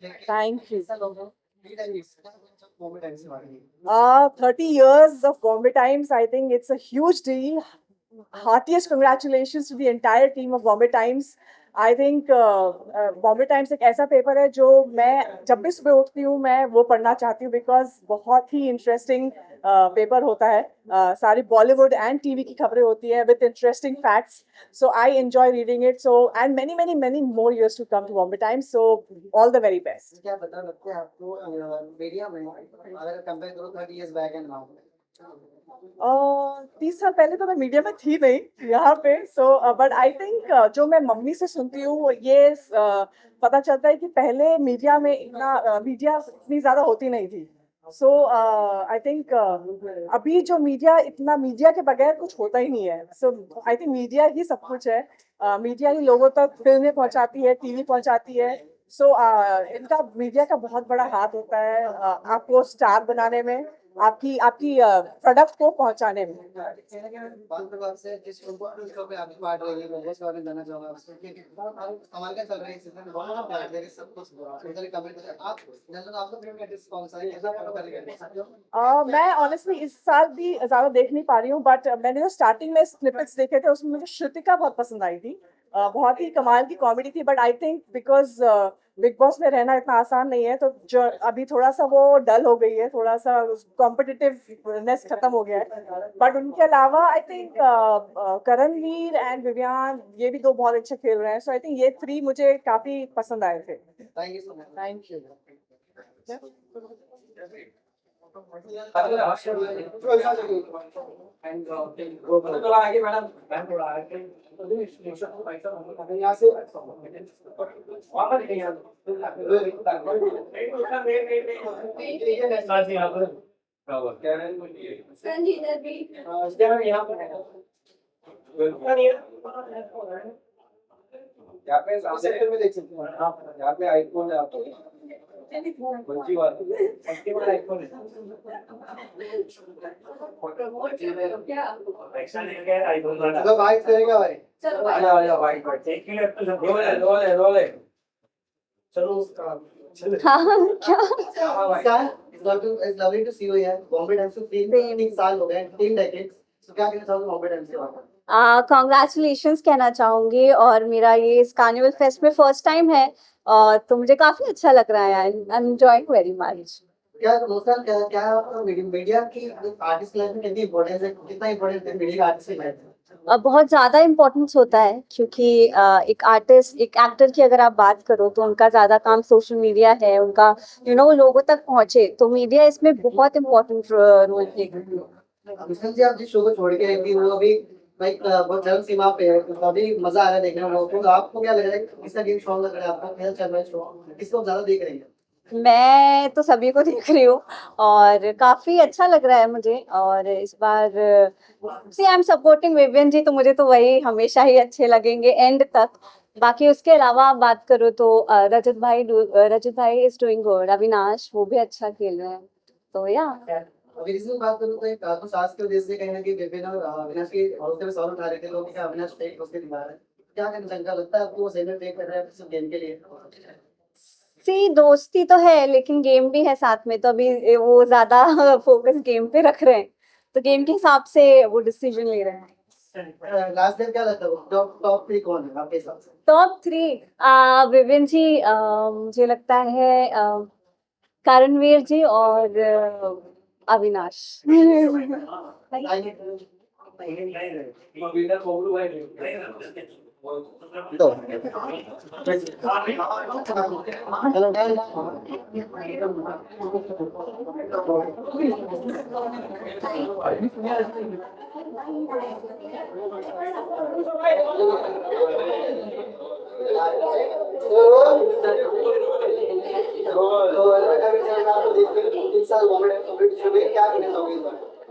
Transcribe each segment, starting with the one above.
Thank you. 30 years of Bombay Times. I think it's a huge deal. Heartiest congratulations to the entire team of Bombay Times. I think Bombay times एक ऐसा paper है जो मैं जब भी सुबह उठती हूँ मैं वो पढ़ना चाहती हूँ बिकॉज बहुत ही इंटरेस्टिंग पेपर होता है. सारी बॉलीवुड एंड टीवी की खबरें होती है with interesting facts. So I enjoy reading it. So and many many many more years to come to Bombay Times. So all the very best. क्या बता सकते हैं आपको मीडिया में अगर कंपेयर करो 30 years बैक एंड नाउ? 30 साल पहले तो मैं मीडिया में थी नहीं यहाँ पे. सो बट आई थिंक जो मैं मम्मी से सुनती हूँ ये पता चलता है कि पहले मीडिया में मीडिया इतनी ज्यादा होती नहीं थी. सो आई थिंक अभी जो मीडिया के बगैर कुछ होता ही नहीं है. सो आई थिंक मीडिया ही सब कुछ है. मीडिया ही लोगों तक फिल्में पहुंचाती है, टीवी पहुंचाती है. सो इनका मीडिया का बहुत बड़ा हाथ होता है आपको स्टार बनाने में, आपकी आपकी प्रोडक्ट को पहुंचाने में. आपसे जिस शो पे आपकी पार्ट रही है मैं इस बारे में जानना चाहूंगा आपसे कि कमाल का चल रहा है इस सीजन. बहुत प्यार दे रहे सब कुछ उधर कमेंट कर आप जैसे आपका फेवरेट आर्टिस्ट कौन सा है, कैसा फॉलो करेंगे? मैं ऑनेस्टली इस साल भी ज्यादा देख नहीं पा रही हूँ बट मैंने जो स्टार्टिंग में स्निपेट्स देखे थे उसमें मुझे श्रुतिका बहुत पसंद आई थी. बहुत ही कमाल की कॉमेडी थी. But I think because big boss में रहना इतना आसान नहीं है तो जो अभी थोड़ा सा वो डल हो गई है, थोड़ा सा कॉम्पिटिटिवनेस खत्म हो गया है. बट उनके अलावा I think Karanveer and Vivian ये भी दो बहुत अच्छे खेल रहे हैं. सो आई थिंक ये 3 मुझे काफी पसंद आए थे. Thank you so much. Thank you. थोड़ा आगे मैडम, मैम थोड़ा आगे. यहाँ से वापस नहीं आ. यहाँ पे सेक्टर में देख सकते हैं आप. यहाँ पे आईफोन है आपको. बच्ची बात आईफोन है. चलो बाइक करेगा भाई. चलो आ बाइक पर एक किलो रोले चलो. क्या it's lovely to see you यार. बॉम्बे टाइम्स को 3 साल हो गए, 3 डेकेड्स. तो क्या कहना चाहोगे बॉम्बे टाइम्स के बारे में? कॉन्ग्रेचुलेशंस कहना चाहूंगी और मेरा ये इस कार्निवल फेस्ट में फर्स्ट टाइम है तो मुझे काफी अच्छा लग रहा है. I am enjoying very much. क्या नुकसान क्या क्या आपको मीडिया की आर्टिस्ट लाइफ में कितनी इंपॉर्टेंस है, कितना इंपॉर्टेंस है मीडिया आर्टिस्ट की लाइफ में? बहुत ज़्यादा इम्पोर्टेंस होता है क्योंकि एक आर्टिस्ट एक एक्टर की अगर आप बात करो तो उनका ज़्यादा काम सोशल मीडिया है, उनका लोगों तक पहुंचे तो मीडिया इसमें बहुत इम्पोर्टेंट रोल प्ले करती है. विष्णु जी आप जिस शो को छोड़ के रहती वो अभी लाइक बहुत चरम सीमा पे है तो अभी मजा आ रहा है देखने में. तो आपको क्या लग रहा है, किसका गेम स्ट्रॉन्ग लग रहा है आपको, कैसा चल रहा है शो, किसको ज्यादा देख रही है? मैं तो सभी को देख रही हूँ और काफी अच्छा लग रहा है मुझे. और इस बार सी आई एम सपोर्टिंग विवियन जी तो मुझे तो वही हमेशा ही अच्छे लगेंगे एंड तक. बाकी उसके अलावा आप बात करो तो रजत भाई इज डूइंग गुड. अविनाश वो भी अच्छा खेल रहे हैं तो या अभी रिसेंट बात करूं तो एक आपको सास के वजह से कहीं ना कहीं विपिन और अविनाश के हौसले पे सवाल उठा रहे थे लोग कि अविनाश फेक उसके दिखा रहा है. क्या कहना चाहता लगता है आपको वो सही में फेक कर रहा है सिर्फ गेम के लिए? सी दोस्ती तो है लेकिन गेम भी है साथ में तो अभी वो ज्यादा फोकस गेम पे रख रहे हैं तो गेम के हिसाब से वो डिसीजन ले रहे हैं. लास्ट टाइम क्या लगता है टॉप 3 कौन है आपके हिसाब से? टॉप 3 विविन जी, मुझे लगता है करणवीर जी और अविनाश. तो hello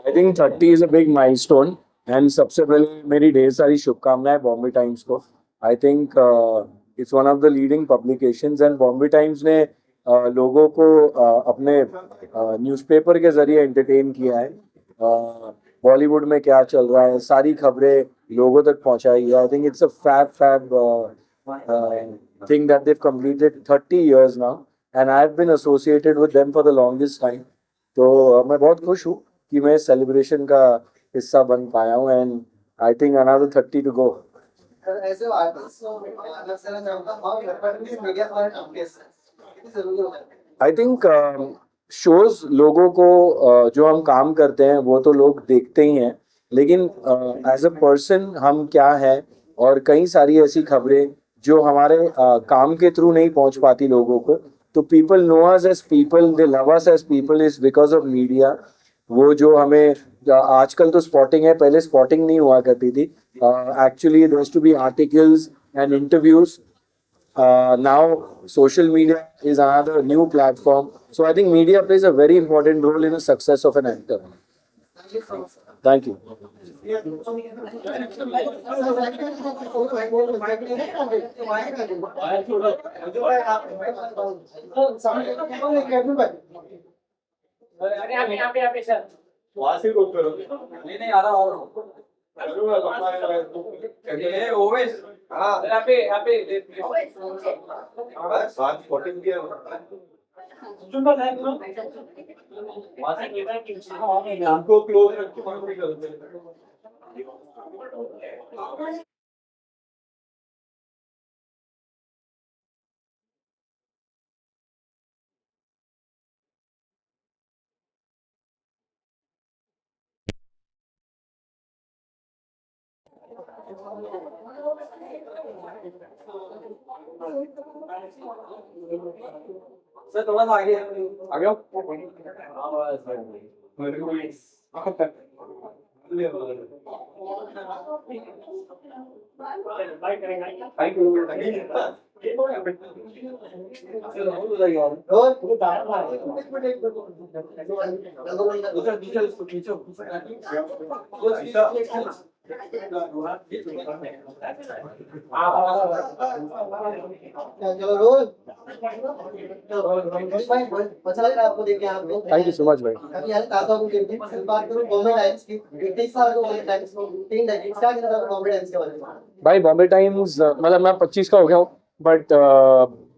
I think 30 is a big milestone and सबसे पहले मेरी ढेर सारी शुभकामनाएं बॉम्बे टाइम्स को. आई think it's one of the leading publications and Bombay times ने लोगों को अपने न्यूज़पेपर के जरिए एंटरटेन किया है. बॉलीवुड में क्या चल रहा है सारी खबरें लोगों तक पहुंचाई है. I think it's a fab thing that they've completed 30 years now. and I've been associated with them for the longest time. तो मैं बहुत खुश हूँ कि मैं सेलिब्रेशन का हिस्सा बन पाया हूँ, and I think another 30 to go. ऐसे आर्टिस्ट अगर से चाहूंगा और रिकॉर्डिंग मीडिया और अपडेट्स कितनी जरूरी होता है? आई थिंक शोज लोगों को जो हम काम करते हैं वो तो लोग देखते ही हैं, लेकिन एज अ पर्सन हम क्या है, और कई सारी ऐसी खबरें जो हमारे काम के थ्रू नहीं पहुंच पाती लोगों को, तो people know us as people, they love us as people is because of media. वो जो हमें आजकल तो स्पॉटिंग है, पहले स्पॉटिंग नहीं हुआ करती थी. Actually there to be articles and interviews. Now social media is another new platform, so I think media plays a very important role in the success of an actor. Thank you so much. Thank you. Sir थोड़ा सा आगे आ गया चलो role अच्छा लग रहा है आपको देख के यहाँ पे? Thank you so much, भाई. अभी यार ताजा हो गई थी बात करूँ बॉम्बे टाइम्स की 21 साल को बॉम्बे टाइम्स को 3 डेकेड्स क्या कहना था बॉम्बे टाइम्स के बारे में? भाई बॉम्बे टाइम्स, मतलब मैं 25 का हो गया हूँ, बट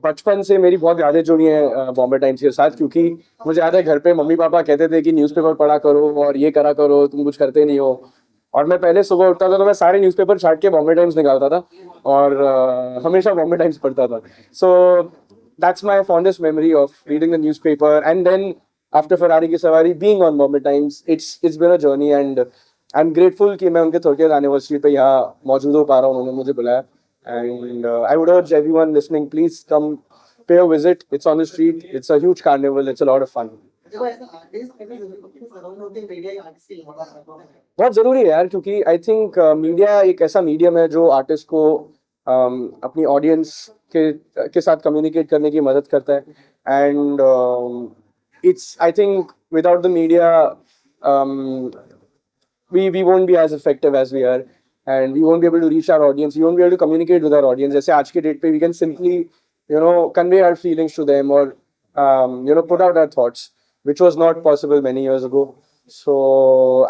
बचपन से मेरी बहुत यादें जुड़ी हैं बॉम्बे टाइम्स के साथ, क्योंकि मुझे याद है घर पे मम्मी पापा कहते थे कि न्यूज़पेपर पढ़ा करो और ये करा करो, तुम कुछ करते नहीं हो. और मैं पहले सुबह उठता था तो मैं सारे न्यूज़पेपर छाट के बॉम्बे टाइम्स निकालता था और हमेशा बॉम्बे टाइम्स पढ़ता था. So that's my fondest memory of reading the newspaper, and then after Ferrari ki Sawaari being on Bombay Times, it's been a journey, and I am grateful कि मैं उनके 30th एनिवर्सरी पे यहाँ मौजूद हो पा रहा हूँ. उन्होंने मुझे बुलाया, and I would urge everyone listening, please come pay a visit. It's on the street. It's a huge carnival. It's a lot of fun. देखो ऐसा आर्टिस्ट कितनी जरूरी होती है मीडिया आर्टिस्ट की बहुत जरूरी है यार, क्योंकि आई थिंक मीडिया एक ऐसा मीडियम है जो आर्टिस्ट को अपनी ऑडियंस के साथ कम्युनिकेट करने की मदद करता है. And it's, I think without the media we won't be as effective as we are, and we won't be able to reach our audience. We won't be able to communicate with our audience. जैसे आज के date पे we can simply convey our feelings to them, or put out our thoughts, which was not possible many years ago. So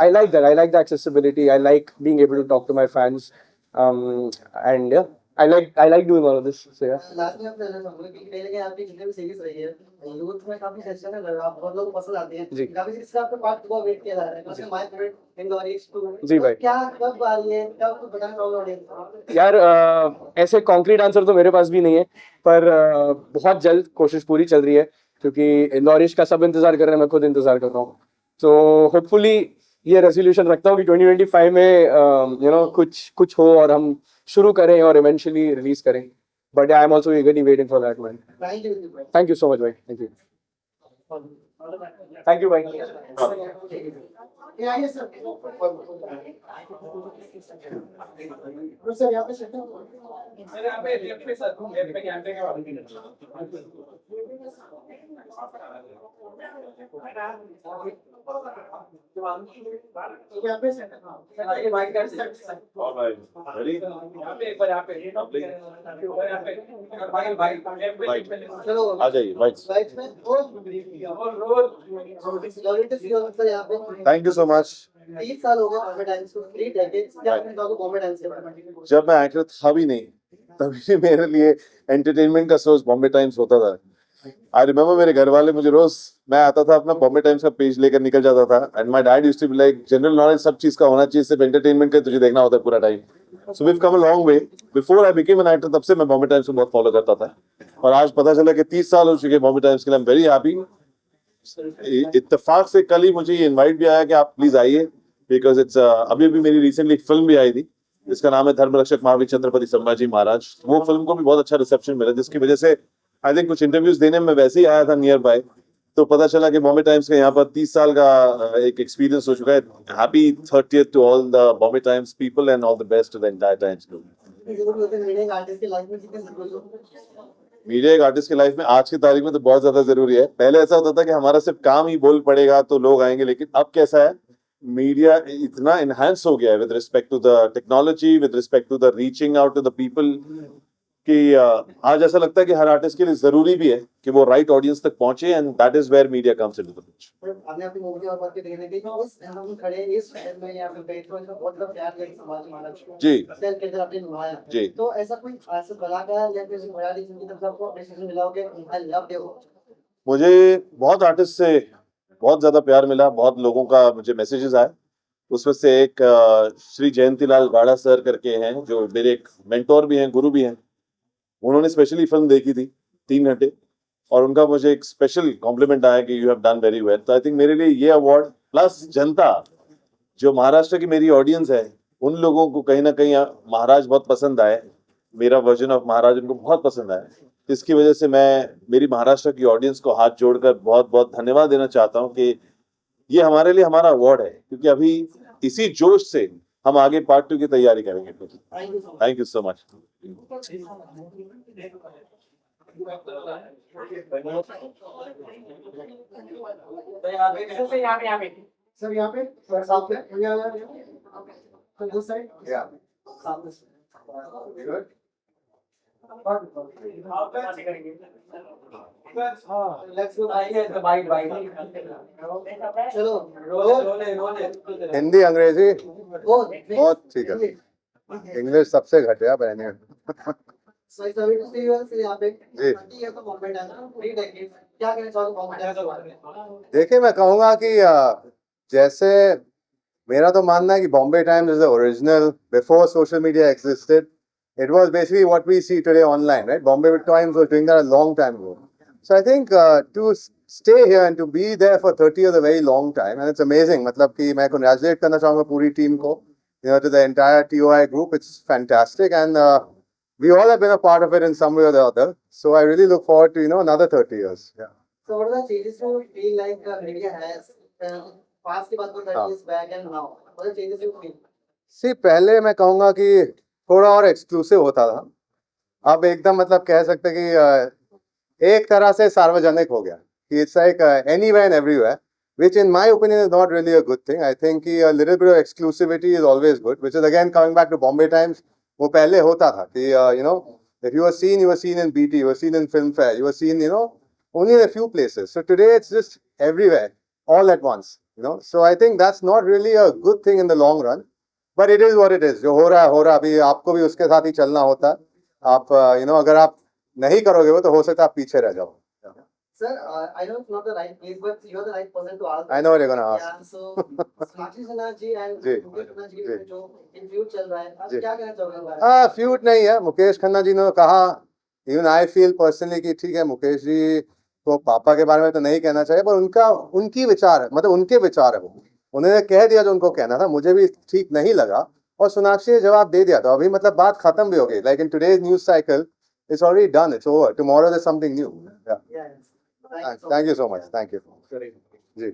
I like that. I like the accessibility. I like being able to talk to my fans, and yeah, I like doing all of this. So yeah. Last में आप कहना चाहूंगा कि कहीं ना कहीं आपकी जितने भी सीरीज रही है यूथ में काफी चर्चा में लगा, बहुत लोग पसंद आती है जी. काफी सीरीज का आपका पार्ट 2 वेट किया जा रहा है. जैसे माय फेवरेट इंडोरिस 2 जी भाई. क्या कब आ रही है, कब कुछ बताना चाहोगे ऑडियंस को? यार ऐसे कॉन्क्रीट आंसर तो मेरे पास भी नहीं है, पर बहुत जल्द कोशिश पूरी चल रही है, क्योंकि इंदौरिश का सब इंतजार कर रहे हैं, मैं खुद इंतजार कर रहा हूँ. तो होपफुली ये रेजोल्यूशन रखता हूँ कि 2025 में कुछ हो और हम शुरू करें और इवेंचुअली रिलीज करें. But I am also ईगरली waiting for that man. Thank you so much भाई. थैंक यू भाई. ये आइए सर सर यहाँ पे सेट सर यहाँ पे लेफ्ट पे सर लेफ्ट पे कैमरे के बाजू में यहाँ पे सेट सर आइए माइक का सेट All right. Ready? यहाँ पे एक बार यहाँ पे यहाँ पे भाई भाई Right. चलो आ जाइए. Right. राइट में और रोज लॉरेंस सर यहाँ पे Thank you so much. 30 साल हो गए बॉम्बे टाइम्स को 3 डेकेड्स क्या आपने कहा बॉम्बे टाइम्स के बारे में? जब मैं एक्टर था भी नहीं, तभी मेरे लिए एंटरटेनमेंट का सोर्स बॉम्बे टाइम्स होता था. आई रिमेम्बर मेरे घर वाले मुझे रोज, मैं आता था अपना बॉम्बे टाइम्स का पेज लेकर निकल जाता था and my dad used to be like general knowledge सब चीज का होना चाहिए, सिर्फ एंटरटेनमेंट का तुझे देखना होता है पूरा time. So we have come a long way. Before I became an actor तब से मैं बॉम्बे टाइम्स को बहुत फॉलो करता था और आज पता चला कि 30 साल हो चुके हैं बॉम्बे टाइम्स के लिए। I am very happy. इत्तेफाक से कल ही मुझे ये इनवाइट भी आया कि आप प्लीज आइए, बिकॉज इट्स अभी अभी मेरी रिसेंटली एक फिल्म भी आई थी जिसका नाम है धर्मरक्षक महावीर छत्रपति संभाजी महाराज। वो फिल्म को भी बहुत अच्छा रिसेप्शन मिला, जिसकी वजह से आई थिंक कुछ इंटरव्यूज देने में वैसे ही आया था नियर बाय, तो पता चला कि बॉम्बे टाइम्स का यहाँ पर 30 साल का एक एक्सपीरियंस हो चुका है। Happy 30th to all the Bombay Times people and all the best to the entire Times group. Media artist की लाइफ में कितनी जरूरी है? मीडिया एक आर्टिस्ट की लाइफ में आज की तारीख में तो बहुत ज्यादा जरूरी है। पहले ऐसा होता था कि हमारा सिर्फ काम ही बोल पड़ेगा तो लोग आएंगे, लेकिन अब कैसा है, मीडिया इतना इनहांस हो गया है with respect to the technology, with respect to the reaching out to the people, कि आज ऐसा लगता है कि हर आर्टिस्ट के लिए जरूरी भी है कि वो राइट ऑडियंस तक पहुंचे, and that is where media comes into the picture. आपने अपनी मूवी और बात देखने की उस हम खड़े इस शहर में या फिर कहीं तो इसका बहुत बड़ा प्यार है समाज महाराज को जी सेल के अंदर आपने निभाया जी। तो ऐसा कोई ऐसा कलाकार या फिर बयाली जिनकी तरफ से आपको अप्रिशिएशन मिला हो कि आई लव यू? मुझे बहुत आर्टिस्ट से बहुत ज्यादा प्यार मिला, बहुत लोगों का मुझे मैसेजेस आए। उसमें से एक श्री जयंतीलाल गाड़ा सर करके हैं जो मेरे एक मेंटोर भी हैं, गुरु भी हैं। उन्होंने स्पेशली फिल्म देखी थी 3 घंटे और उनका मुझे एक स्पेशल कॉम्प्लीमेंट आया कि you have done very well. तो आई थिंक मेरे लिए ये अवार्ड प्लस जनता, जो महाराष्ट्र की मेरी ऑडियंस है, उन लोगों को कहीं ना कहीं महाराज बहुत पसंद आए, मेरा वर्जन ऑफ महाराज उनको बहुत पसंद आया। इसकी वजह से मैं मेरी महाराष्ट्र की ऑडियंस को हाथ जोड़कर बहुत बहुत धन्यवाद देना चाहता हूँ कि ये हमारे लिए हमारा अवार्ड है, क्योंकि अभी इसी जोश से हम आगे पार्ट 2 की तैयारी करेंगे। Thank you so much. Sir यहाँ पे सामने तो दिस साइड Yeah. सामने Good. लेट्स गो चलो हिंदी अंग्रेजी वो बहुत ठीक है, इंग्लिश सबसे घटिया बहने। सो इस अभी दूसरी बार से यहाँ पे जी। ये तो कमेंट है ना 3 डेकेड क्या कहना चाहोगे कमेंट के बारे में? देखिए मैं कहूँगा कि जैसे मेरा तो मानना है कि Bombay times is the original before social media existed. It was basically what we see today online, right? Bombay Times was doing that a long time ago. So I think to stay here and to be there for 30 years is a very long time, and it's amazing. मतलब कि मैं congratulate करना चाहूँगा पूरी team को, to the entire TOI group. It's fantastic, and we all have been a part of it in some way or the other. So I really look forward to another 30 years. Yeah. So what are the changes you feel like media has past की बात करो 30 years back and now? What are the changes you feel? See, पहले मैं कहूँगा कि थोड़ा और exclusive होता था, अब एकदम मतलब कह सकते कि एक तरह से सार्वजनिक हो गया कि it's like anywhere and everywhere, which in my opinion is not really a good thing. I think a little bit of exclusivity is always good, which is again coming back to Bombay Times. वो पहले होता था कि if you were seen in BT, you were seen in Filmfare, you were seen only in a few places. So today it's just everywhere, all at once. So I think that's not really a good thing in the long run. But it is what it is. जो हो रहा है अभी आपको भी उसके साथ ही चलना होता है. आप अगर आप नहीं करोगे वो तो हो सकता है आप पीछे रह जाओ. Sir, I know it's not the right place, but you're the right person to ask. I know what you're gonna ask. Yeah, so Sonakshi Sinha ji and ji, Mukesh Khanna जी जी. के जो इंटरव्यू चल रहा है, आप जी. क्या कहना चाहोगे इस बारे में? फ्यूट नहीं है. मुकेश खन्ना जी ने कहा, इवन आई फील पर्सनली कि ठीक है, मुकेश जी को पापा के बारे में तो नहीं कहना चाहिए, पर उनकी विचार है, मतलब उनके विचार है, वो उन्होंने कह दिया जो उनको कहना था. मुझे भी ठीक नहीं लगा और सोनाक्षी ने जवाब दे दिया, तो अभी मतलब बात खत्म भी हो गई. Like in today's news cycle it's already done, it's over. Tomorrow there something new. Yeah. Thank you so much. Thank you ji.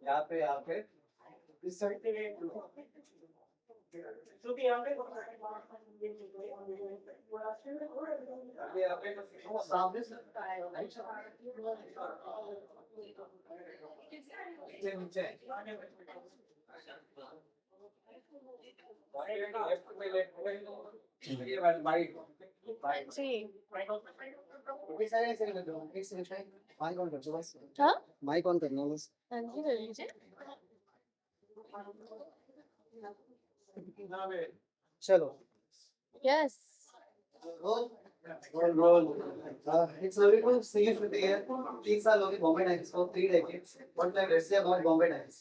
यहाँ पे इस साइड सामने से नीचे जी एक सेकंड एक सेकंड एक सेकंड माइक ऑन कर दो बस हाँ माइक ऑन करना बस हाँ जी कर लीजिए चलो yes roll roll it's lovely to see you here 3 साल हो गए बॉम्बे टाइम्स को 3 decades what like let's say about Bombay Times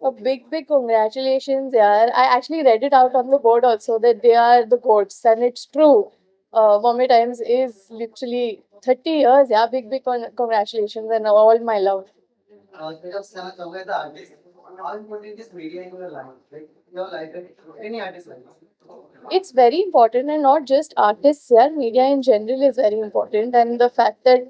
A big congratulations, yeah. I actually read it out on the board also that they are the goats, and it's true. Bombay Times is literally 30 years, yeah. Big congratulations and all my love. just कहना the artist how important is media in your life like your life any artist life It's very important, and not just artists, yeah. Media in general is very important, and the fact that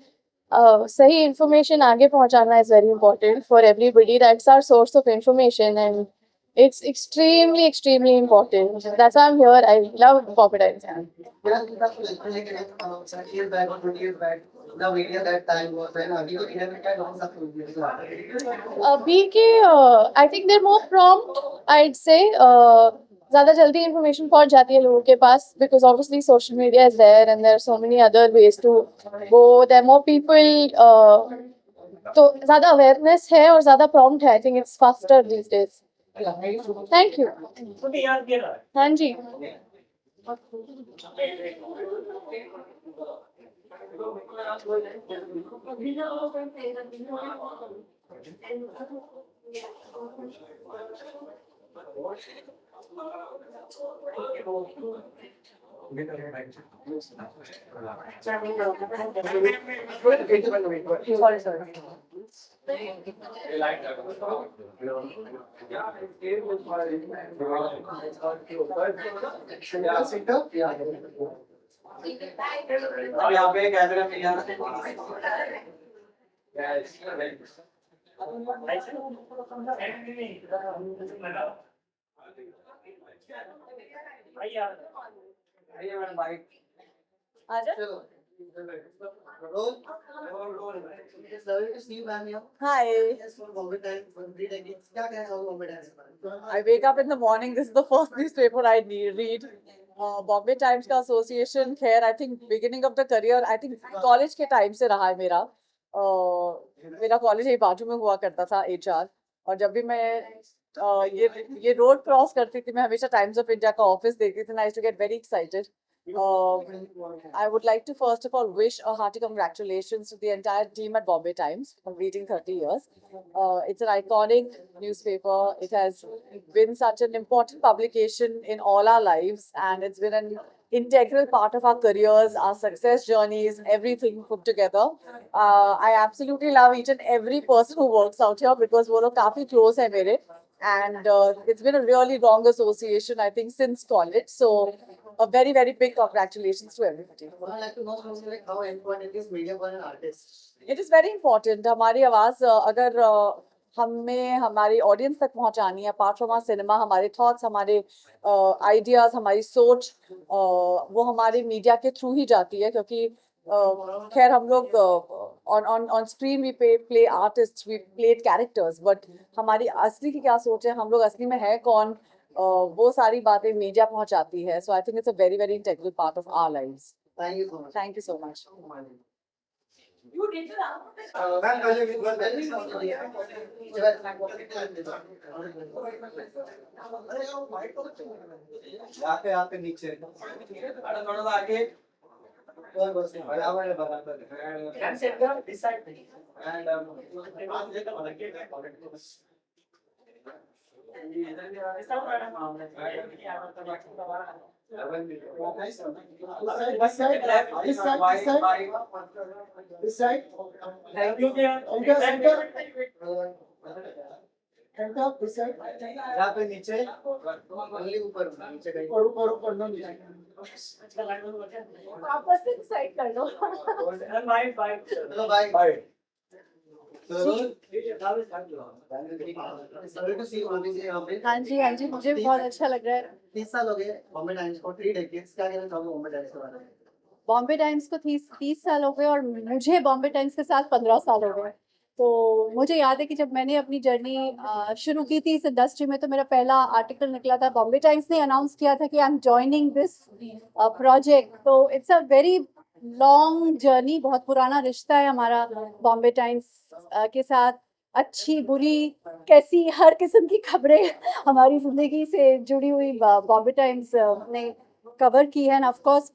sahi information आगे पहुंचाना is very important for everybody. That's our source of information, and it's extremely important. That's why I'm here. I love Bombay Times. Yeah. years back or 20 years back the media that time was when अभी तो India में क्या long सब अभी के I think there more prompt I'd से ज़्यादा जल्दी इंफॉर्मेशन पहुंच जाती है लोगों के पास because obviously social media is there and there are so many other ways to go there more people तो ज़्यादा अवेयरनेस है और ज़्यादा प्रॉम्प्ट है I think it's faster these days thank you हाँ जी यहाँ पे कैमरा में यहाँ आजा चलो roll it's lovely to see you ma'am here Hi. Yes for Bombay time for 3 decades क्या कहना चाहोगे बॉम्बे टाइम्स के बारे में I wake up in the morning. This is the first newspaper I read. Bombay Times का association खैर I think beginning of the career I think college के time से रहा है मेरा. मेरा college यही बाजू में हुआ करता था HR और जब भी मैं ये रोड क्रॉस करती थी मैं हमेशा टाइम्स ऑफ इंडिया का ऑफिस देखती थी. I used to get very excited. I would like to first of all wish a hearty congratulations to the entire team at Bombay Times for reading 30 years. It's an iconic newspaper. It has been such an important publication in all our lives, and it's been an integral part of our careers, our success journeys, everything put together. I absolutely love each and every person who works out here because वो लोग काफी close है मेरे. And it's been a really long association, I think, since college. So, a very big congratulations to everybody. I would like to know from you like how important is media for an artist It is very important. हमारी आवाज़ अगर हमें हमारी audience तक पहुंचानी है, apart from our cinema, हमारे thoughts, हमारे ideas, हमारी सोच, वो हमारी मीडिया के थ्रू ही जाती है क्योंकि खैर हम लोग on screen we play artist, we played characters, but हमारी असली की क्या सोच है, हम लोग असली में है कौन, वो सारी बातें मीडिया पहुंचाती है. So I think it's a very integral part of our lives. thank you so much thank you so much. Ma'am पहले भी बहुत पहले भी कॉल किया यहाँ पे नीचे थोड़ा सा आगे और बस बराबर है बराबर This side. Thank you. Hand up. This side. यहाँ पे नीचे. only ऊपर नीचे कहीं. ऊपर ना नीचे. आपस में डिसाइड कर लो चलो बाय. हाँ जी मुझे बहुत अच्छा लग रहा है. 30 साल हो गए बॉम्बे टाइम्स को 3 डेकेड्स क्या कहना चाहोगे बॉम्बे टाइम्स के बारे में बॉम्बे टाइम्स को 30 साल हो गए और मुझे बॉम्बे टाइम्स के साथ 15 साल हो गए. तो मुझे याद है कि जब मैंने अपनी जर्नी शुरू की थी इस इंडस्ट्री में, तो मेरा पहला आर्टिकल निकला था, बॉम्बे टाइम्स ने अनाउंस किया था कि I am joining this project. तो it's a very long journey, बहुत पुराना रिश्ता है हमारा बॉम्बे टाइम्स के साथ। अच्छी बुरी कैसी हर किस्म की खबरें हमारी जिंदगी से जुड़ी हुई बॉम्बे टाइम्स ने कवर की है। And of course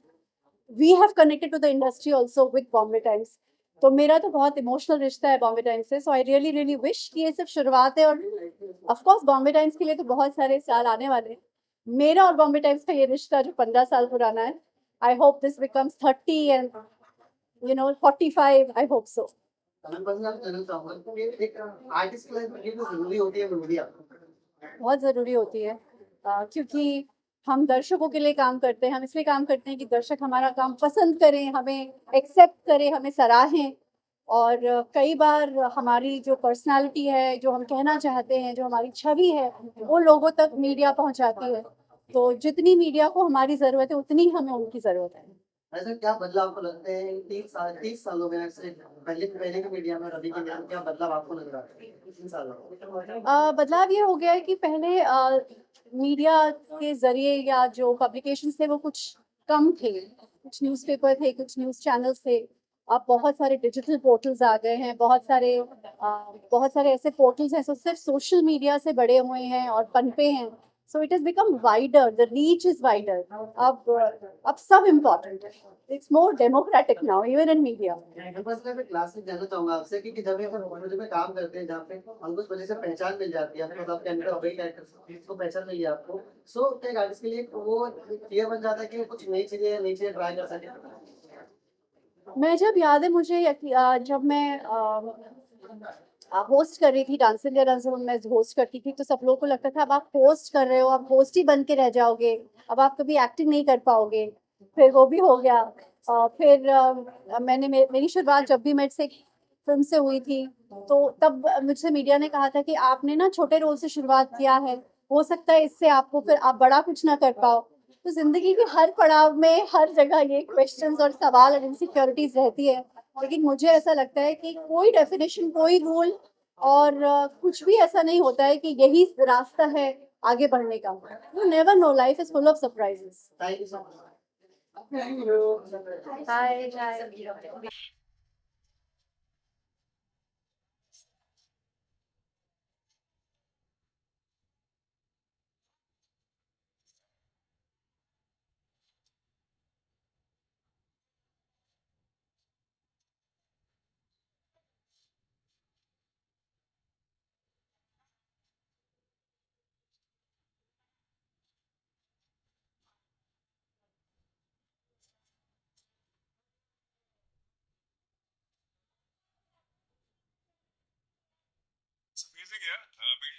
we have connected to the industry also with Bombay Times. तो मेरा तो बहुत इमोशनल रिश्ता है बॉम्बे टाइम्स से। सो आई रियली रियली विश कि ये सिर्फ शुरुआत है, और ऑफ कोर्स बॉम्बे टाइम्स के लिए तो बहुत सारे साल आने वाले हैं। मेरा और बॉम्बे टाइम्स का ये रिश्ता जो 15 साल पुराना है, I hope this becomes 30 and 45, I hope so. मैं बस आप जानना चाहूंगा कि एक आर्टिस्ट की लाइफ में कितनी जरूरी होती है मीडिया? बहुत ज़रूरी होती है, क्योंकि हम दर्शकों के लिए काम करते हैं। हम इसलिए काम करते हैं कि दर्शक हमारा काम पसंद करें, हमें एक्सेप्ट करें, हमें सराहें। और कई बार हमारी जो पर्सनालिटी है, जो हम कहना चाहते हैं, जो हमारी छवि है, वो लोगों तक मीडिया पहुंचाती है। तो जितनी मीडिया को हमारी ज़रूरत है, उतनी हमें उनकी ज़रूरत है। ऐसे क्या बदलाव आपको लगते हैं इन 30 सालों में से? पहले के मीडिया में और अभी के मीडिया में क्या बदलाव आपको लग रहा है 3 सालों में? बदलाव ये हो गया है कि पहले मीडिया के ज़रिए या जो पब्लिकेशंस थे वो कुछ कम थे। कुछ न्यूज़पेपर थे, कुछ न्यूज़ चैनल्स थे। अब बहुत सारे डिजिटल पोर्टल्स आ गए हैं, बहुत सारे ऐसे पोर्टल्स हैं जो सिर्फ सोशल मीडिया से बड़े हुए हैं और पनपे हैं। So it has become wider, the reach is wider. अब सब इम्पोर्टेंट है। It's more democratic now even in media. मैं बस मैं क्लास में जानना चाहूंगा आपसे कि जब ये अपन प्रोजेक्ट में काम करते हैं जहाँ पे हमको उस वजह से पहचान मिल जाती है, आपको आपके अंदर हो गई कैरेक्टर को पहचान मिली आपको, सो क्या एक आर्टिस्ट के लिए वो क्लियर बन जाता है कि कुछ नई चीजें ट्राई कर सके? मैं जब याद है मुझे जब मैं होस्ट कर रही थी डांस इंडिया डांस में होस्ट करती थी, तो सब लोगों को लगता था अब आप होस्ट कर रहे हो, आप होस्ट ही बन के रह जाओगे, अब आप कभी एक्टिंग नहीं कर पाओगे। फिर वो भी हो गया। फिर मेरी शुरुआत जब भी मेरे से फिल्म से हुई थी, तो तब मुझसे मीडिया ने कहा था कि आपने ना छोटे रोल से शुरुआत किया है, हो सकता है इससे आपको फिर आप बड़ा कुछ ना कर पाओ। तो जिंदगी के हर पड़ाव में हर जगह ये क्वेश्चंस और सवाल और इनसिक्योरिटीज रहती है। लेकिन मुझे ऐसा लगता है कि कोई डेफिनेशन, कोई रूल और कुछ भी ऐसा नहीं होता है कि यही रास्ता है आगे बढ़ने का। You never know, life is full of surprises. Thank you so much. Hi hi. It's amazing, yeah. I mean,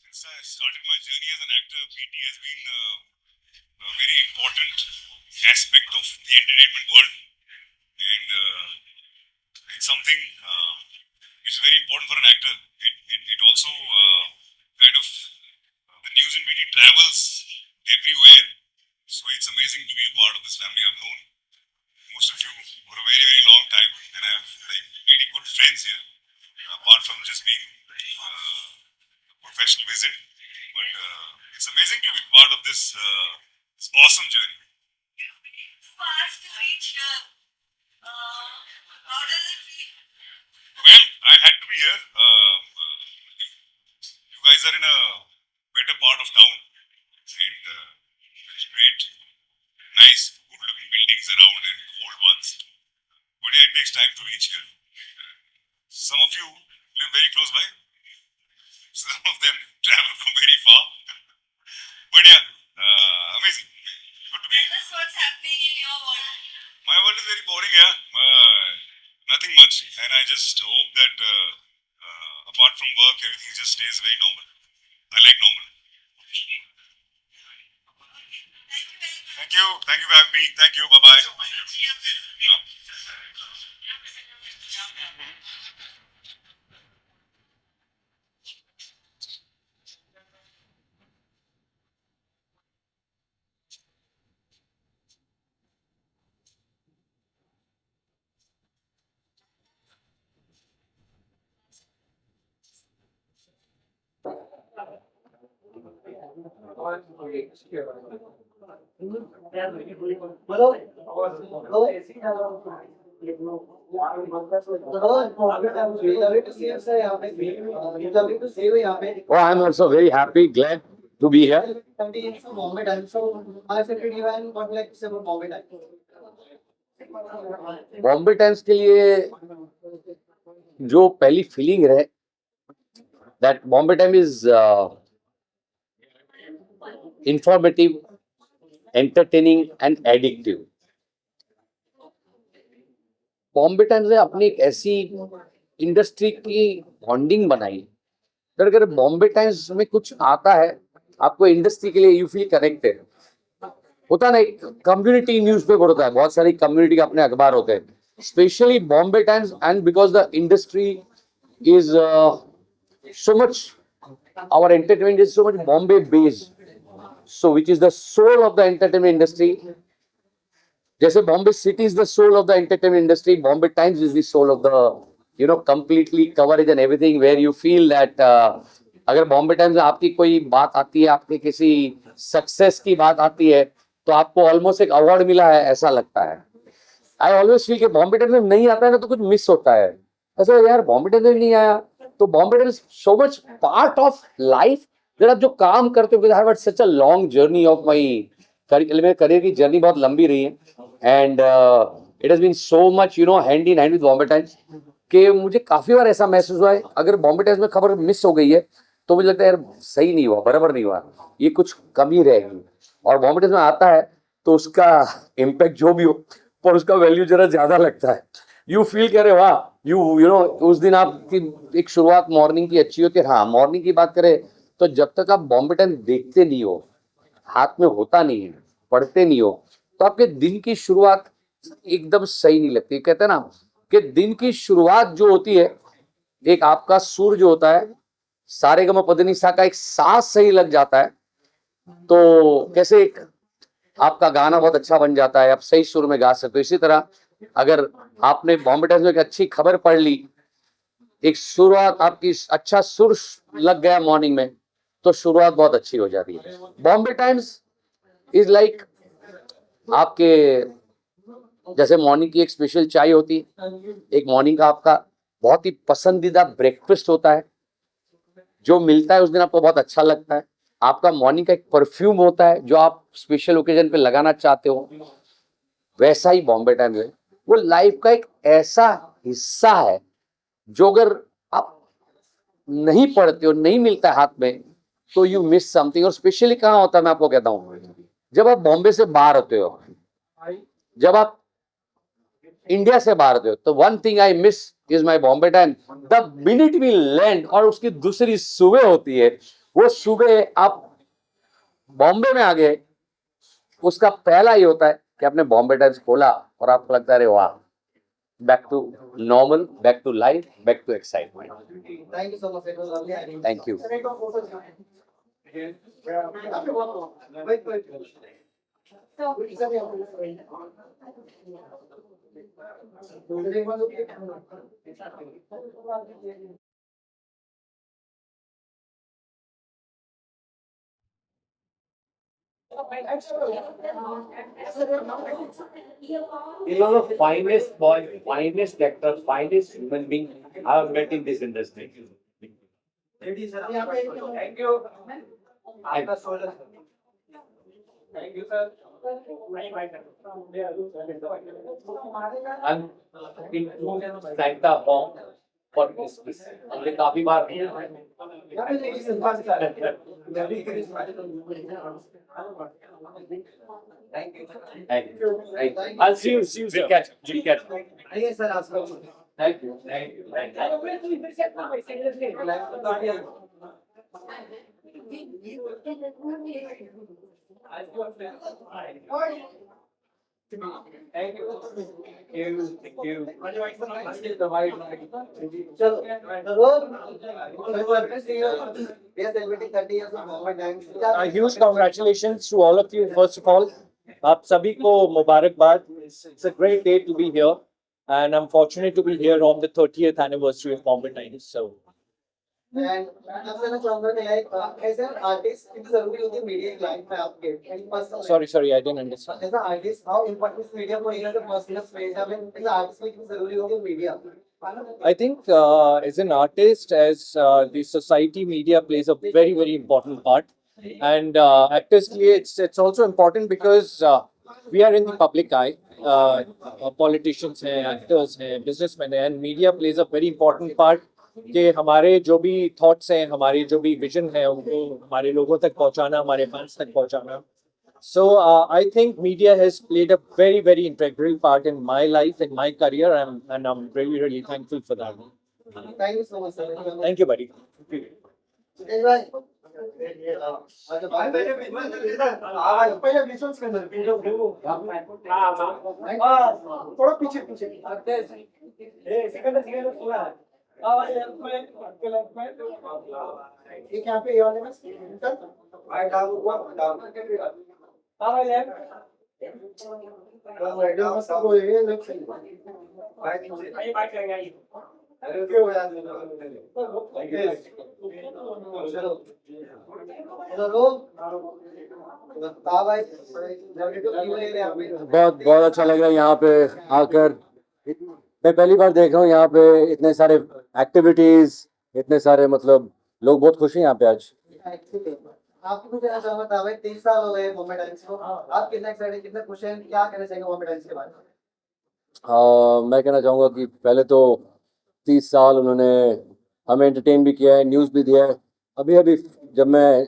since I started my journey as an actor, PT has been a very important aspect of the entertainment world, and it's something which is very important for an actor. It also kind of the news and PT travels everywhere, so it's amazing to be a part of this family. I've known most of you for a very very long time, and I have like really good friends here, apart from just being a professional visit. But it's amazing to be part of this awesome journey. Well, I had to be here. You guys are in a better part of town, and there's great, nice, good-looking buildings around and old ones. But yeah, it takes time to reach here. Some of you live very close by. Some of them travel from very far. But yeah, amazing. Good to be here. What's happening in your world? My world is very boring, yeah. Nothing much. And I just hope that apart from work, everything just stays very normal. I like normal. Thank you. Thank you for having me. Thank you. Bye-bye. Oh, I'm also very happy, glad to be here. Bombay Times. So my favorite event, what like to say about Bombay Times? Bombay times के लिए जो पहली feeling रहे, that Bombay time is informative, entertaining and addictive. Bombay times ने अपनी एक ऐसी industry की बॉन्डिंग बनाई. अगर बॉम्बे टाइम्स में कुछ आता है, आपको इंडस्ट्री के लिए यू फील कनेक्टेड होता है ना. एक कम्युनिटी न्यूज़पेपर होता है, बहुत सारी कम्युनिटी के अपने अखबार होते हैं, specially Bombay times. And because the industry is so much, our entertainment is so much Bombay based, so which is the soul of the entertainment industry. जैसे Bombay city is the soul of the entertainment industry, Bombay Times is the soul of the completely coverage and everything, where you feel that अगर Bombay Times में आपकी कोई बात आती है, आपके किसी सक्सेस की बात आती है, तो आपको ऑलमोस्ट एक अवार्ड मिला है ऐसा लगता है. आई ऑलवेज फील कि बॉम्बे टाइम्स में नहीं आता है ना तो कुछ मिस होता है. ऐसा यार बॉम्बे टाइम्स में नहीं आया तो Bombay Times so much part of life. जब आप जो काम करते हो, I have such a long journey of my मेरे करियर की जर्नी बहुत लंबी रही है. And it has been so much hand in hand with Bombay Times कि मुझे काफी बार ऐसा महसूस हुआ है अगर बॉम्बे टाइम्स में खबर मिस हो गई है तो मुझे लगता है यार सही नहीं हुआ, बराबर नहीं हुआ, ये कुछ कमी रहेगी. और बॉम्बे टाइम्स में आता है तो उसका इम्पैक्ट जो भी हो पर उसका वैल्यू जरा ज्यादा लगता है. यू फील करे वाह, यू नो उस दिन आपकी एक शुरुआत मॉर्निंग की अच्छी होती है. हाँ, मॉर्निंग की बात करें तो जब तक आप बॉम्बे टाइम्स देखते नहीं हो, हाथ में होता नहीं है, पढ़ते नहीं हो, तो आपके दिन की शुरुआत एकदम सही नहीं लगती. कहते हैं ना कि दिन की शुरुआत जो होती है, एक आपका सुर जो होता है, सारेगमपधनिसा का एक साथ सही लग जाता है तो कैसे एक आपका गाना बहुत अच्छा बन जाता है, आप सही सुर में गा सकते हो. इसी तरह अगर आपने बॉम्बे टाइम्स में एक अच्छी खबर पढ़ ली, एक शुरुआत आपकी अच्छा सुर लग गया मॉर्निंग में, तो शुरुआत बहुत अच्छी हो जाती है. बॉम्बे टाइम्स इज लाइक आपके जैसे मॉर्निंग की एक स्पेशल चाय होती है, एक मॉर्निंग का आपका बहुत ही पसंदीदा ब्रेकफास्ट होता है जो मिलता है उस दिन आपको बहुत अच्छा लगता है. आपका मॉर्निंग का एक परफ्यूम होता है जो आप स्पेशल ओकेजन पे लगाना चाहते हो. वैसा ही बॉम्बे टाइम्स है, वो लाइफ का एक ऐसा हिस्सा है जो अगर आप नहीं पढ़ते हो, नहीं मिलता है हाथ में, तो यू मिस समथिंग. और स्पेशली कहाँ होता है मैं आपको कहता हूँ, जब आप बॉम्बे से बाहर होते हो, जब आप इंडिया से बाहर होते हो, तो one thing I miss is my Bombay time. The minute we land और उसकी दूसरी सुबह होती है, वो सुबह आप बॉम्बे में आ गए, उसका पहला ही होता है कि आपने बॉम्बे टाइम्स खोला और आपको लगता है अरे वाह, back to normal, back to life, back to excitement. Thank you so much. It was lovely. Thank you. Wait. You are the finest boy, finest actor, finest human being I have met in this industry. Thank you. आपका Thank you, sir. I'm into Santa Home for this piece. हमने काफी बार Thank you. Thank you. I'll see you soon. We'll catch up. आइए sir आपका Thank you. Thank you. चलो रोज yes celebrating 30 years of Bombay Times. A huge congratulations to all of you. First of all, आप सभी को मुबारकबाद. It's a great day to be here, and I'm fortunate to be here on the 30th anniversary of Bombay Times. So and मैं आपसे ना चाहूंगा कि like as an artist कितनी जरूरी होती है मीडिया की लाइफ में आपके personal Sorry, I didn't understand. As an artist how important is media for you as a personal space I mean as artist में कितनी जरूरी होती है media I think as an artist, as the society, media plays a very important part, and actors के लिए it's also important because we are in the public eye. Politicians हैं, actors हैं, businessmen हैं, and media plays a very important part कि हमारे जो भी thoughts हैं, हमारी जो भी vision है, उनको हमारे लोगों तक पहुंचाना, हमारे fans तक पहुंचाना. So I think media has played a very integral part in my life, in my career, and I'm really thankful for that. Thank you so much sir Thank you, buddy. Suresh भाई पहले visuals के अंदर video थोड़ा पीछे second पूरा एक यहाँ पे ये वाले में बहुत अच्छा लग रहा है यहाँ पे आकर। मैं पहली बार देख रहा हूँ यहाँ पे इतने सारे एक्टिविटीज, इतने सारे मतलब लोग बहुत खुश हैं यहाँ पे आज। आपको कुछ कहना चाहूंगा था भाई 30 साल हो गए बॉम्बे टाइम्स को, आप कितना एक्साइटेड कितना खुश हैं, क्या कहना चाहेंगे बॉम्बे टाइम्स के बारे में? मैं कहना चाहूँगा कि पहले तो 30 साल उन्होंने हमें एंटरटेन भी किया है, न्यूज़ भी दिया है। अभी जब मैं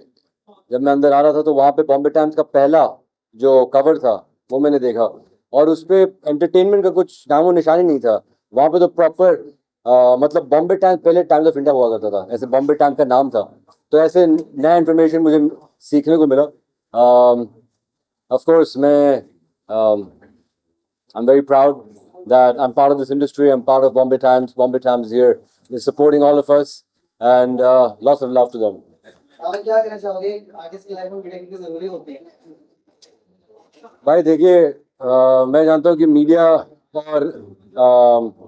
अंदर आ रहा था तो वहाँ पे बॉम्बे टाइम्स का पहला जो कवर था वो मैंने देखा, और उस पे एंटरटेनमेंट का कुछ नामो निशानी नहीं था। वहाँ पे तो प्रॉपर मतलब बॉम्बे टाइम्स पहले टाइम्स ऑफ इंडिया हुआ करता था, ऐसे बॉम्बे टाइम्स का नाम था। तो ऐसे नया इन्फॉर्मेशन मुझे सीखने को मिला। Of course I'm very proud that I'm part of this industry. I'm part of Bombay Times. Bombay Times here is supporting all of us, and lots of love to them. आप क्या कहना चाहोगे artist की life में media कितनी जरूरी होती है? भाई देखिए, मैं जानता हूँ कि मीडिया और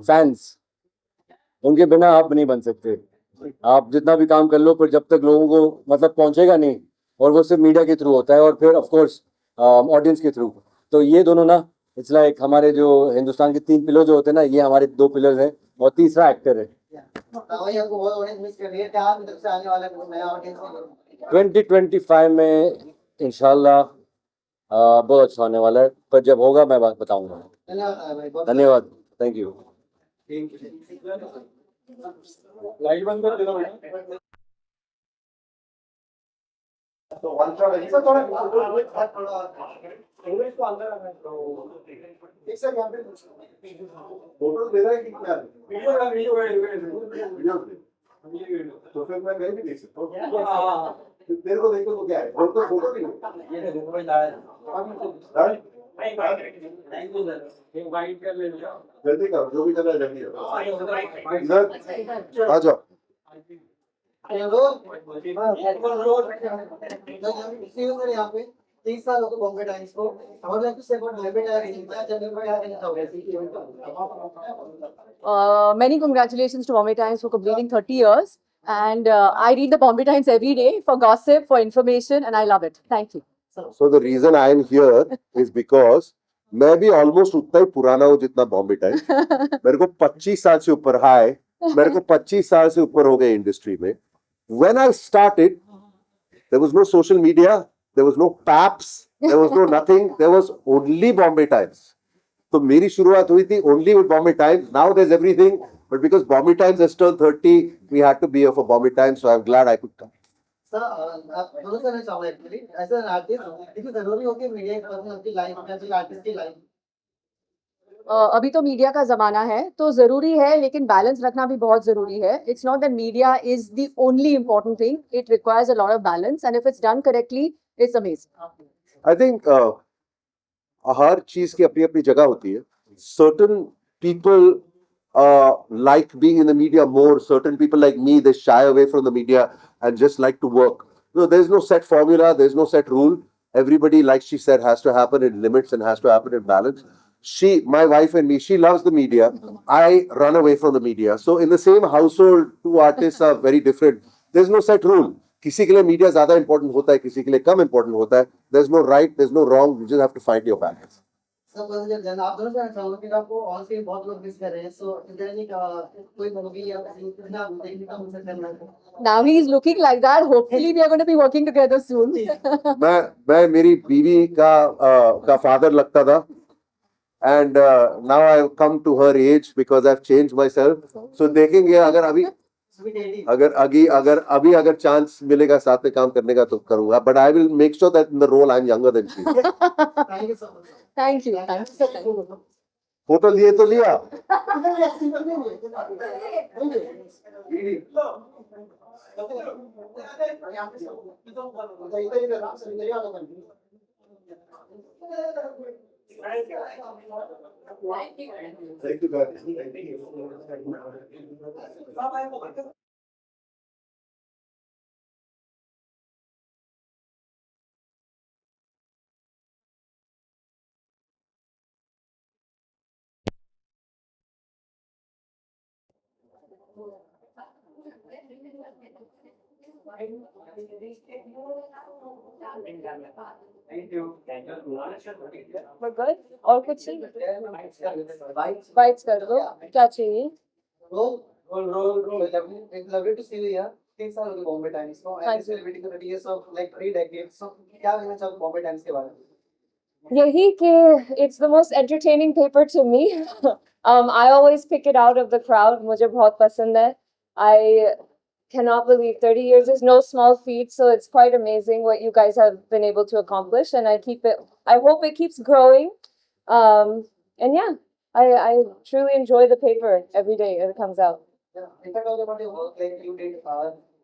फैंस उनके बिना आप नहीं बन सकते। आप जितना भी काम कर लो, पर जब तक लोगों को मतलब पहुंचेगा नहीं, और वो सिर्फ मीडिया के थ्रू होता है, और फिर ऑफ कोर्स ऑडियंस के थ्रू। तो ये दोनों ना, इट्स लाइक हमारे जो हिंदुस्तान के 3 पिलर जो होते हैं ना, ये हमारे 2 पिलर हैं, और तीसरा एक्टर है। भाई आपको बहुत ऑडियंस मिस कर रही है, क्या आप इधर से आने वाले हैं नया ऑडियंस 2025 में इंशाल्लाह बहुत अच्छा होने वाला है, पर जब होगा मैं बात बताऊंगा। धन्यवाद भाई, बहुत धन्यवाद, थैंक यू। लाइट बंद कर दो बेटा। तो वन शॉट है सर, थोड़ा इंग्लिश को अंदर आना है। एक सर यहाँ पे फोटो दे रहा है कि क्या वीडियो तो फिर मैं भी देख सकता हूँ। तेरे को देखो तो क्या है, फोटो नहीं ये देखो भाई थैंक यू सर, इनवाइट कर ले जल्दी करो, जो भी करना है जल्दी इधर आ जाओ। यहाँ पे 30 साल हो गए बॉम्बे टाइम्स को। Many congratulations to Bombay Times for completing 30 years. And I read the Bombay Times every day for gossip, for information, and I love it. Thank you. So the reason I am here is because मैं भी almost उतना ही पुराना हूँ जितना Bombay times. मेरे को 25 साल से ऊपर मेरे को 25 साल से ऊपर हो गए इंडस्ट्री में। When I started, there was no social media, there was no PAPs, there was no nothing, there was only Bombay Times. तो मेरी शुरुआत हुई थी only with Bombay Times. Now there's everything, but because Bombay Times has turned 30, we had to be here for Bombay Times, so I'm glad I could come. Sir आप दोनों से चाहूँगा actually ऐसा आर्टिस्ट इतनी जरूरी होती है मीडिया की लाइफ में, आर्टिस्ट की लाइफ। अभी तो मीडिया का जमाना है तो जरूरी है, लेकिन बैलेंस रखना भी बहुत जरूरी है। It's not that media is the only important thing, it requires a lot of balance, and if it's done correctly it's amazing. I think हर चीज की अपनी अपनी जगह होती है। Certain people like being in the media more. Certain people like me, they shy away from the media and just like to work. No, there's no set formula. There's no set rule. Everybody, like she said, has to happen in limits and has to happen in balance. my wife and me, she loves the media. I run away from the media. So in the same household, two artists are very different. There's no set rule. किसी के लिए media ज्यादा important होता है, किसी के लिए कम important होता है. There's no right, there's no wrong. You just have to find your balance. सब जन आप दोनों से चाहूंगा कि आपको ऑन स्क्रीन बहुत लोग मिस कर रहे हैं, सो इज देयर एनी कोई मूवी या ना देखने का मुझे करना है. Now he is looking like that. Hopefully, we are going to be working together soon. मैं मेरी बीवी का फादर लगता था. And now I've come to her age because I've changed myself. So देखेंगे अगर चांस मिलेगा साथ में काम करने का तो करूंगा. But I will make sure that in the role I'm younger than she. Thank you so much. Thank you. Thank you so much. Photo लिए तो लिया. Thank you guys. We're good. और कुछ नहीं. Bites कर दो. क्या चाहिए? Roll. Lovely to see you here. 3 साल हो गए बॉम्बे टाइम्स को, हाँ and celebrating the 30 years of like 3 decades. So क्या कहना चाहोगे बॉम्बे टाइम्स के बारे में? यही कि it's the most entertaining paper to me. I always pick it out of the crowd. मुझे बहुत पसंद है. I cannot believe 30 years is no small feat, so it's quite amazing what you guys have been able to accomplish, and I hope it keeps growing. And yeah, I truly enjoy the paper every day it comes out. Yeah. In fact, about your work, like you did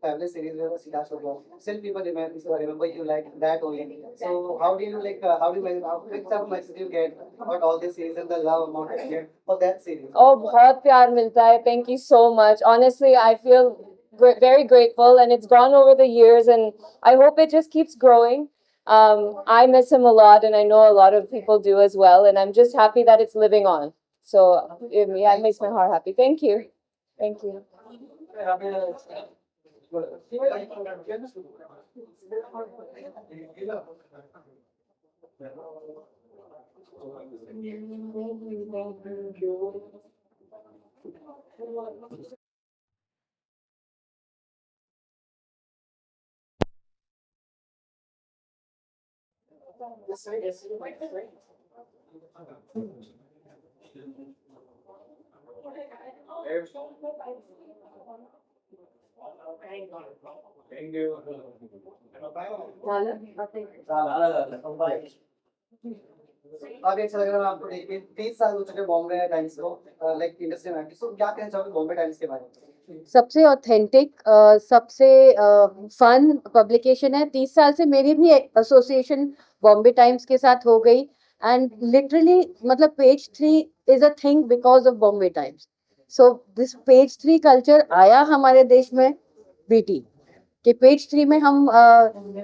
family series with Sita Shobha. Still people remember you like that only. So how do you manage, which type of message you get about all this series and the love amount you get for that series? Oh, बहुत प्यार मिलता है. Thank you so much. Honestly, I feel very grateful, and it's gone over the years, and I hope it just keeps growing. I miss him a lot, and I know a lot of people do as well, and I'm just happy that it's living on. So yeah, it makes my heart happy. Thank you. Thank you. काफी अच्छा लग रहा है आपको देख के. 30 साल हो चुके बॉम्बे टाइम्स को लाइक इंडस्ट्री में. सो क्या कहना चाहोगे बॉम्बे टाइम्स के बारे में? सबसे ऑथेंटिक सबसे फन पब्लिकेशन है. 30 साल से मेरी भी एसोसिएशन बॉम्बे टाइम्स के साथ हो गई, एंड लिटरली मतलब page 3 is a thing because of Bombay Times. So this page 3 culture आया हमारे देश में बीटी के पेज 3 में. हम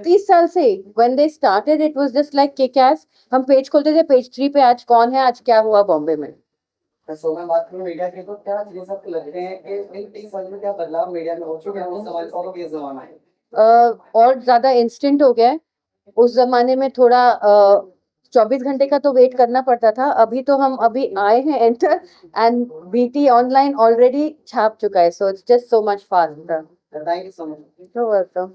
30 साल से when they started it was just like kick S. हम पेज खोलते थे, पेज 3 पे आज कौन है, आज क्या हुआ बॉम्बे में. सो मैं बात करूं मीडिया की, तो क्या चीजें आपको लगते हैं कि इन 30 साल में क्या बदलाव मीडिया में हो चुके हैं? उस जमाने से ये जमाना है और ज्यादा इंस्टेंट हो गया है. उस जमाने में थोड़ा 24 घंटे का तो वेट करना पड़ता था. अभी तो हम अभी आए हैं enter, and BT online already छाप चुका है. So it's just so much fast. Thank you so much. You're welcome.